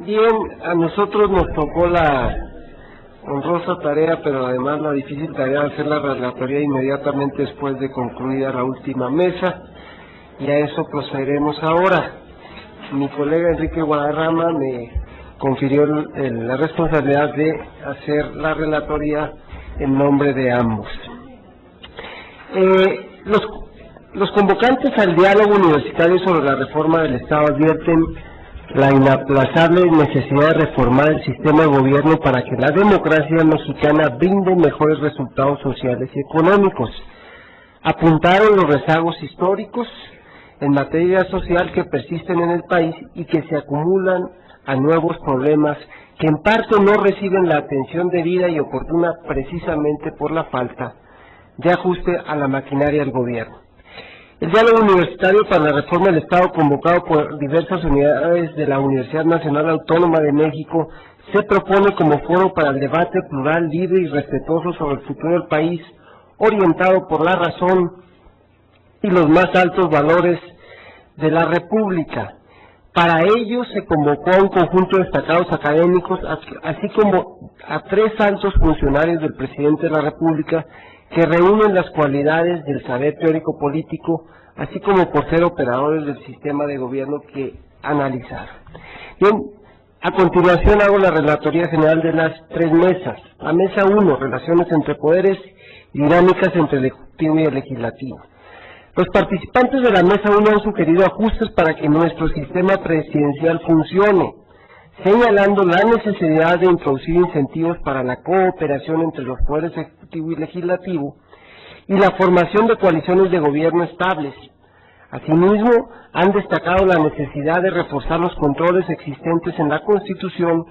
Bien, a nosotros nos tocó la honrosa tarea, pero además la difícil tarea de hacer la relatoría inmediatamente después de concluida la última mesa, y a eso procederemos ahora. Mi colega Enrique Guadarrama me confirió la responsabilidad de hacer la relatoría en nombre de ambos. Los convocantes al diálogo universitario sobre la reforma del Estado advierten la inaplazable necesidad de reformar el sistema de gobierno para que la democracia mexicana brinde mejores resultados sociales y económicos. Apuntaron los rezagos históricos en materia social que persisten en el país y que se acumulan a nuevos problemas que en parte no reciben la atención debida y oportuna precisamente por la falta de ajuste a la maquinaria del gobierno. El diálogo universitario para la reforma del Estado, convocado por diversas unidades de la Universidad Nacional Autónoma de México, se propone como foro para el debate plural, libre y respetuoso sobre el futuro del país, orientado por la razón y los más altos valores de la República. Para ello se convocó a un conjunto de destacados académicos, así como a 3 altos funcionarios del presidente de la República, que reúnen las cualidades del saber teórico político, así como por ser operadores del sistema de gobierno que analizar. Bien, a continuación hago la relatoría general de las 3 mesas. La mesa 1, relaciones entre poderes y dinámicas entre el Ejecutivo y el Legislativo. Los participantes de la mesa 1 han sugerido ajustes para que nuestro sistema presidencial funcione, señalando la necesidad de introducir incentivos para la cooperación entre los poderes ejecutivo y legislativo y la formación de coaliciones de gobierno estables. Asimismo, han destacado la necesidad de reforzar los controles existentes en la Constitución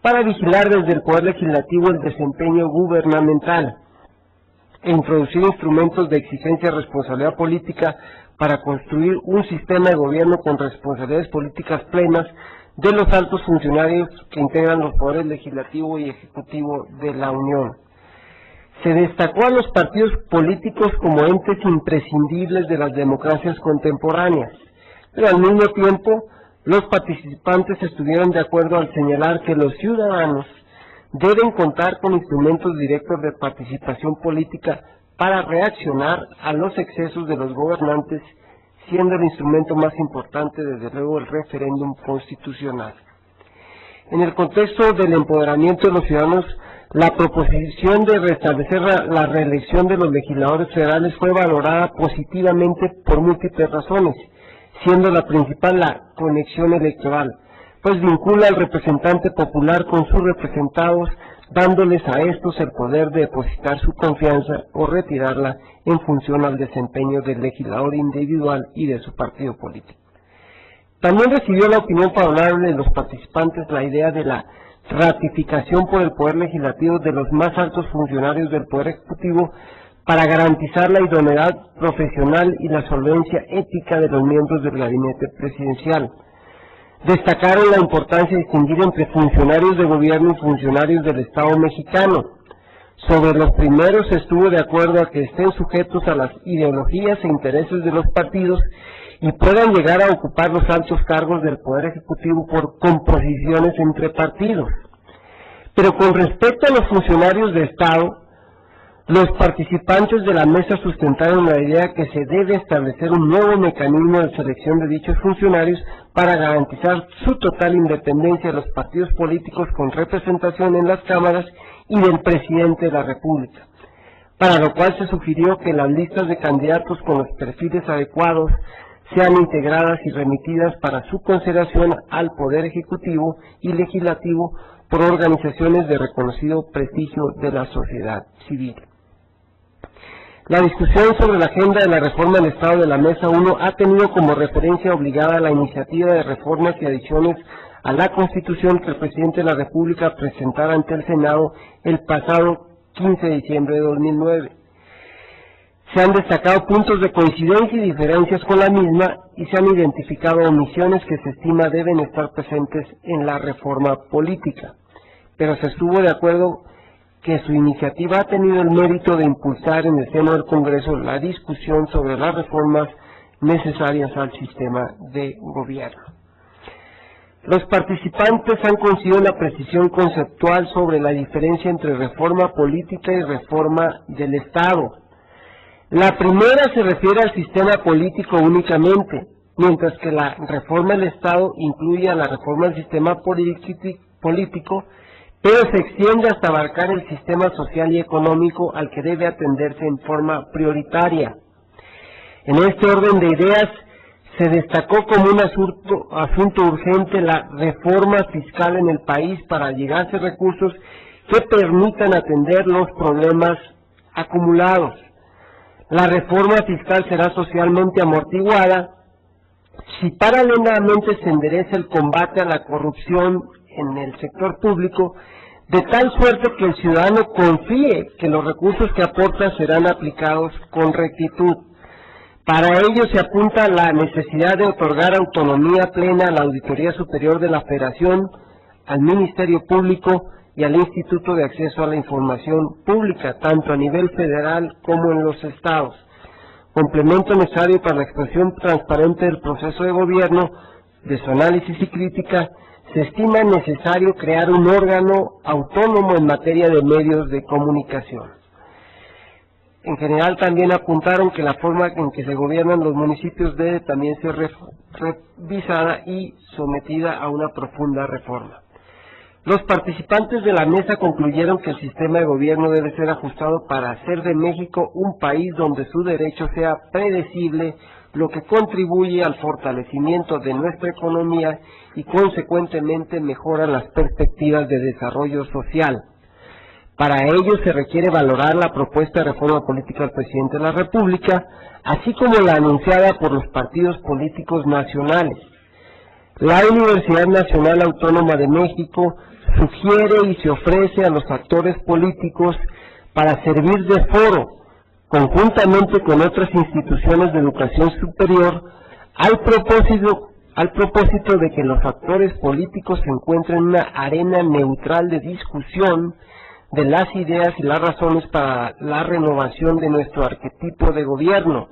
para vigilar desde el Poder Legislativo el desempeño gubernamental e introducir instrumentos de exigencia y responsabilidad política para construir un sistema de gobierno con responsabilidades políticas plenas de los altos funcionarios que integran los poderes legislativo y ejecutivo de la Unión. Se destacó a los partidos políticos como entes imprescindibles de las democracias contemporáneas, pero al mismo tiempo los participantes estuvieron de acuerdo al señalar que los ciudadanos deben contar con instrumentos directos de participación política para reaccionar a los excesos de los gobernantes, siendo el instrumento más importante, desde luego, el referéndum constitucional. En el contexto del empoderamiento de los ciudadanos, la proposición de restablecer la reelección de los legisladores federales fue valorada positivamente por múltiples razones, siendo la principal la conexión electoral, pues vincula al representante popular con sus representados, dándoles a estos el poder de depositar su confianza o retirarla en función al desempeño del legislador individual y de su partido político. También recibió la opinión favorable de los participantes la idea de la ratificación por el Poder Legislativo de los más altos funcionarios del Poder Ejecutivo para garantizar la idoneidad profesional y la solvencia ética de los miembros del gabinete presidencial. Destacaron la importancia de distinguir entre funcionarios de gobierno y funcionarios del Estado mexicano. Sobre los primeros se estuvo de acuerdo a que estén sujetos a las ideologías e intereses de los partidos y puedan llegar a ocupar los altos cargos del Poder Ejecutivo por composiciones entre partidos. Pero con respecto a los funcionarios de Estado, los participantes de la mesa sustentaron la idea que se debe establecer un nuevo mecanismo de selección de dichos funcionarios para garantizar su total independencia de los partidos políticos con representación en las cámaras y del presidente de la República, para lo cual se sugirió que las listas de candidatos con los perfiles adecuados sean integradas y remitidas para su consideración al Poder Ejecutivo y Legislativo por organizaciones de reconocido prestigio de la sociedad civil. La discusión sobre la agenda de la reforma del Estado de la Mesa 1 ha tenido como referencia obligada la iniciativa de reformas y adiciones a la Constitución que el Presidente de la República presentara ante el Senado el pasado 15 de diciembre de 2009. Se han destacado puntos de coincidencia y diferencias con la misma y se han identificado omisiones que se estima deben estar presentes en la reforma política, pero se estuvo de acuerdo que su iniciativa ha tenido el mérito de impulsar en el seno del Congreso la discusión sobre las reformas necesarias al sistema de gobierno. Los participantes han conseguido una precisión conceptual sobre la diferencia entre reforma política y reforma del Estado. La primera se refiere al sistema político únicamente, mientras que la reforma del Estado incluye a la reforma del sistema político, pero se extiende hasta abarcar el sistema social y económico al que debe atenderse en forma prioritaria. En este orden de ideas, se destacó como un asunto urgente la reforma fiscal en el país para llegarse recursos que permitan atender los problemas acumulados. La reforma fiscal será socialmente amortiguada si paralelamente se endereza el combate a la corrupción en el sector público, de tal suerte que el ciudadano confíe que los recursos que aporta serán aplicados con rectitud. Para ello se apunta la necesidad de otorgar autonomía plena a la Auditoría Superior de la Federación, al Ministerio Público y al Instituto de Acceso a la Información Pública, tanto a nivel federal como en los estados. Complemento necesario para la expresión transparente del proceso de gobierno, de su análisis y crítica, se estima necesario crear un órgano autónomo en materia de medios de comunicación. En general también apuntaron que la forma en que se gobiernan los municipios debe también ser revisada y sometida a una profunda reforma. Los participantes de la mesa concluyeron que el sistema de gobierno debe ser ajustado para hacer de México un país donde su derecho sea predecible, lo que contribuye al fortalecimiento de nuestra economía y consecuentemente mejora las perspectivas de desarrollo social. Para ello se requiere valorar la propuesta de reforma política del Presidente de la República, así como la anunciada por los partidos políticos nacionales. La Universidad Nacional Autónoma de México sugiere y se ofrece a los actores políticos para servir de foro, conjuntamente con otras instituciones de educación superior, al propósito de que los actores políticos se encuentren en una arena neutral de discusión de las ideas y las razones para la renovación de nuestro arquetipo de gobierno,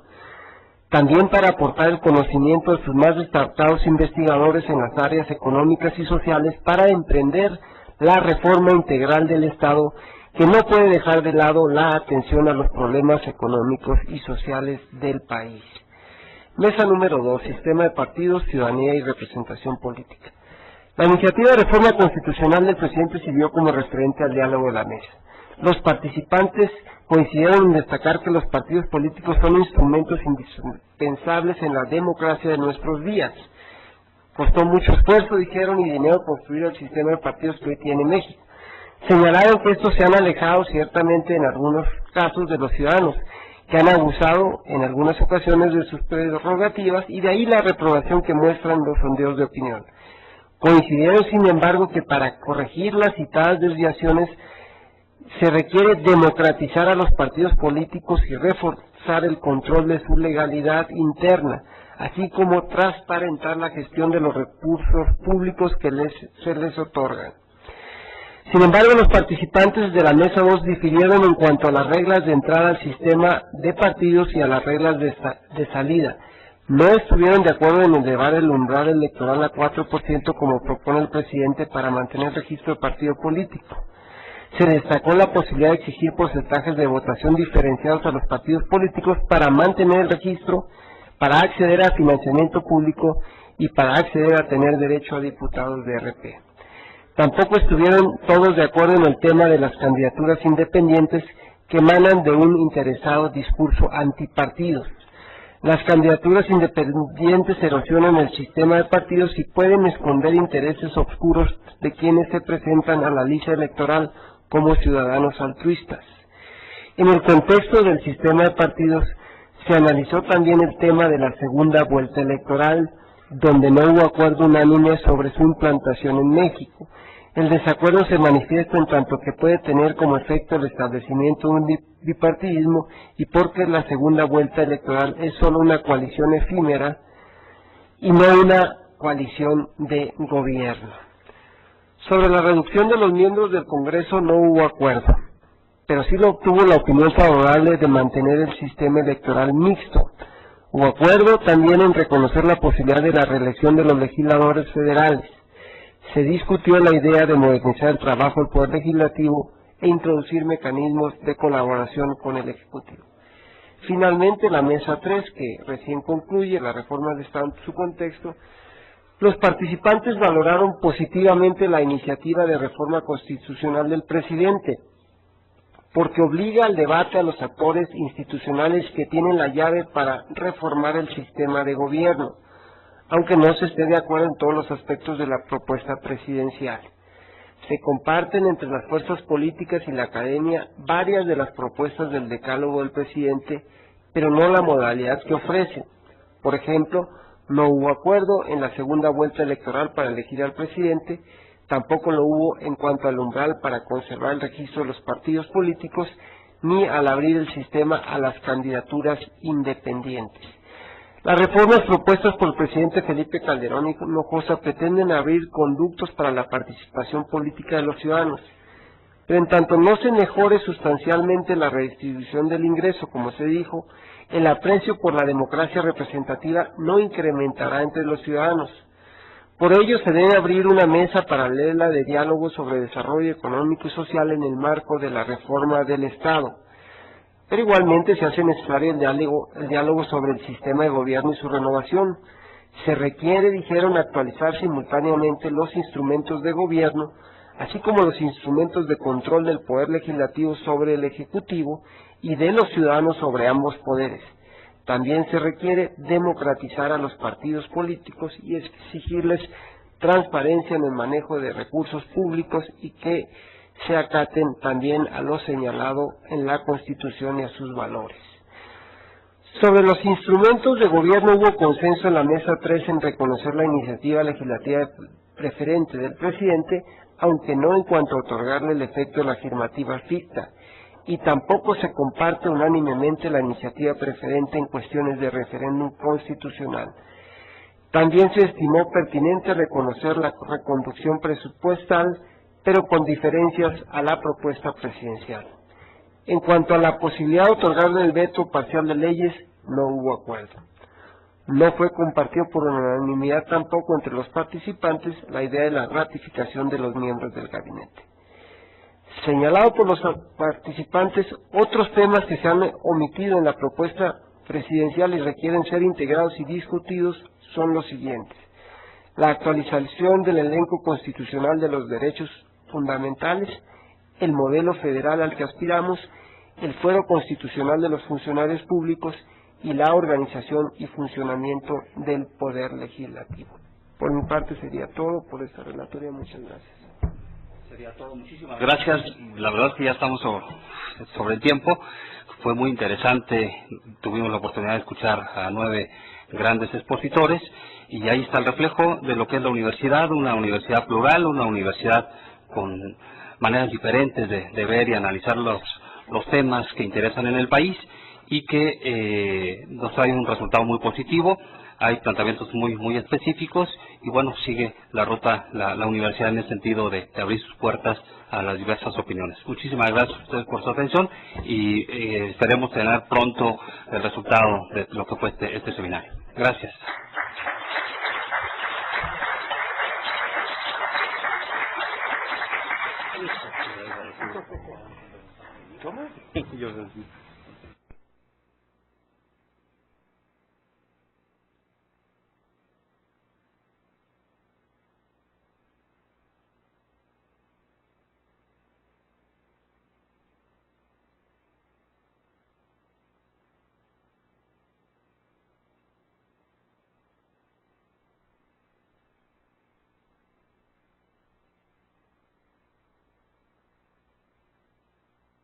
también para aportar el conocimiento de sus más destacados investigadores en las áreas económicas y sociales para emprender la reforma integral del Estado, que no puede dejar de lado la atención a los problemas económicos y sociales del país. Mesa número 2, Sistema de Partidos, Ciudadanía y Representación Política. La iniciativa de reforma constitucional del presidente sirvió como referente al diálogo de la mesa. Los participantes coincidieron en destacar que los partidos políticos son instrumentos indispensables en la democracia de nuestros días. Costó mucho esfuerzo, dijeron, y dinero construir el sistema de partidos que hoy tiene México. Señalaron que estos se han alejado ciertamente en algunos casos de los ciudadanos, que han abusado en algunas ocasiones de sus prerrogativas, y de ahí la reprobación que muestran los sondeos de opinión. Coincidieron, sin embargo, que para corregir las citadas desviaciones se requiere democratizar a los partidos políticos y reforzar el control de su legalidad interna, así como transparentar la gestión de los recursos públicos que se les otorgan. Sin embargo, los participantes de la Mesa 2 difirieron en cuanto a las reglas de entrada al sistema de partidos y a las reglas de salida. No estuvieron de acuerdo en elevar el umbral electoral a 4% como propone el presidente para mantener el registro de partido político. Se destacó la posibilidad de exigir porcentajes de votación diferenciados a los partidos políticos para mantener el registro, para acceder a financiamiento público y para acceder a tener derecho a diputados de RP. Tampoco estuvieron todos de acuerdo en el tema de las candidaturas independientes que emanan de un interesado discurso antipartidos. Las candidaturas independientes erosionan el sistema de partidos y pueden esconder intereses oscuros de quienes se presentan a la lista electoral como ciudadanos altruistas. En el contexto del sistema de partidos, se analizó también el tema de la segunda vuelta electoral, donde no hubo acuerdo unánime sobre su implantación en México. El desacuerdo se manifiesta en tanto que puede tener como efecto el establecimiento de un bipartidismo y porque la segunda vuelta electoral es solo una coalición efímera y no una coalición de gobierno. Sobre la reducción de los miembros del Congreso no hubo acuerdo, pero sí lo obtuvo la opinión favorable de mantener el sistema electoral mixto. Hubo acuerdo también en reconocer la posibilidad de la reelección de los legisladores federales. Se discutió la idea de modernizar el trabajo del Poder Legislativo e introducir mecanismos de colaboración con el Ejecutivo. Finalmente, la Mesa 3, que recién concluye la reforma de Estado en su contexto, los participantes valoraron positivamente la iniciativa de reforma constitucional del presidente, porque obliga al debate a los actores institucionales que tienen la llave para reformar el sistema de gobierno, aunque no se esté de acuerdo en todos los aspectos de la propuesta presidencial. Se comparten entre las fuerzas políticas y la academia varias de las propuestas del decálogo del presidente, pero no la modalidad que ofrecen. Por ejemplo, no hubo acuerdo en la segunda vuelta electoral para elegir al presidente, tampoco lo hubo en cuanto al umbral para conservar el registro de los partidos políticos, ni al abrir el sistema a las candidaturas independientes. Las reformas propuestas por el presidente Felipe Calderón Hinojosa pretenden abrir conductos para la participación política de los ciudadanos, pero en tanto no se mejore sustancialmente la redistribución del ingreso, como se dijo, el aprecio por la democracia representativa no incrementará entre los ciudadanos. Por ello se debe abrir una mesa paralela de diálogo sobre desarrollo económico y social en el marco de la reforma del Estado. Pero igualmente se hace necesario el diálogo sobre el sistema de gobierno y su renovación. Se requiere, dijeron, actualizar simultáneamente los instrumentos de gobierno, así como los instrumentos de control del Poder Legislativo sobre el Ejecutivo y de los ciudadanos sobre ambos poderes. También se requiere democratizar a los partidos políticos y exigirles transparencia en el manejo de recursos públicos y que se acaten también a lo señalado en la Constitución y a sus valores. Sobre los instrumentos de gobierno hubo consenso en la Mesa 3 en reconocer la iniciativa legislativa preferente del presidente, aunque no en cuanto a otorgarle el efecto de la afirmativa ficta, y tampoco se comparte unánimemente la iniciativa preferente en cuestiones de referéndum constitucional. También se estimó pertinente reconocer la reconducción presupuestal, pero con diferencias a la propuesta presidencial. En cuanto a la posibilidad de otorgarle el veto parcial de leyes, no hubo acuerdo. No fue compartido por unanimidad tampoco entre los participantes la idea de la ratificación de los miembros del gabinete. Señalado por los participantes, otros temas que se han omitido en la propuesta presidencial y requieren ser integrados y discutidos son los siguientes: la actualización del elenco constitucional de los derechos fundamentales, el modelo federal al que aspiramos, el fuero constitucional de los funcionarios públicos y la organización y funcionamiento del Poder Legislativo. Por mi parte sería todo por esta relatoria. Muchas gracias. Sería todo. Muchísimas gracias. La verdad es que ya estamos sobre el tiempo. Fue muy interesante. Tuvimos la oportunidad de escuchar a 9 grandes expositores y ahí está el reflejo de lo que es la universidad, una universidad plural, una universidad con maneras diferentes de ver y analizar los temas que interesan en el país y que nos trae un resultado muy positivo. Hay planteamientos muy específicos y bueno, sigue la ruta la universidad en el sentido de abrir sus puertas a las diversas opiniones. Muchísimas gracias a ustedes por su atención y esperemos tener pronto el resultado de lo que fue este seminario. Gracias. ¿Cómo?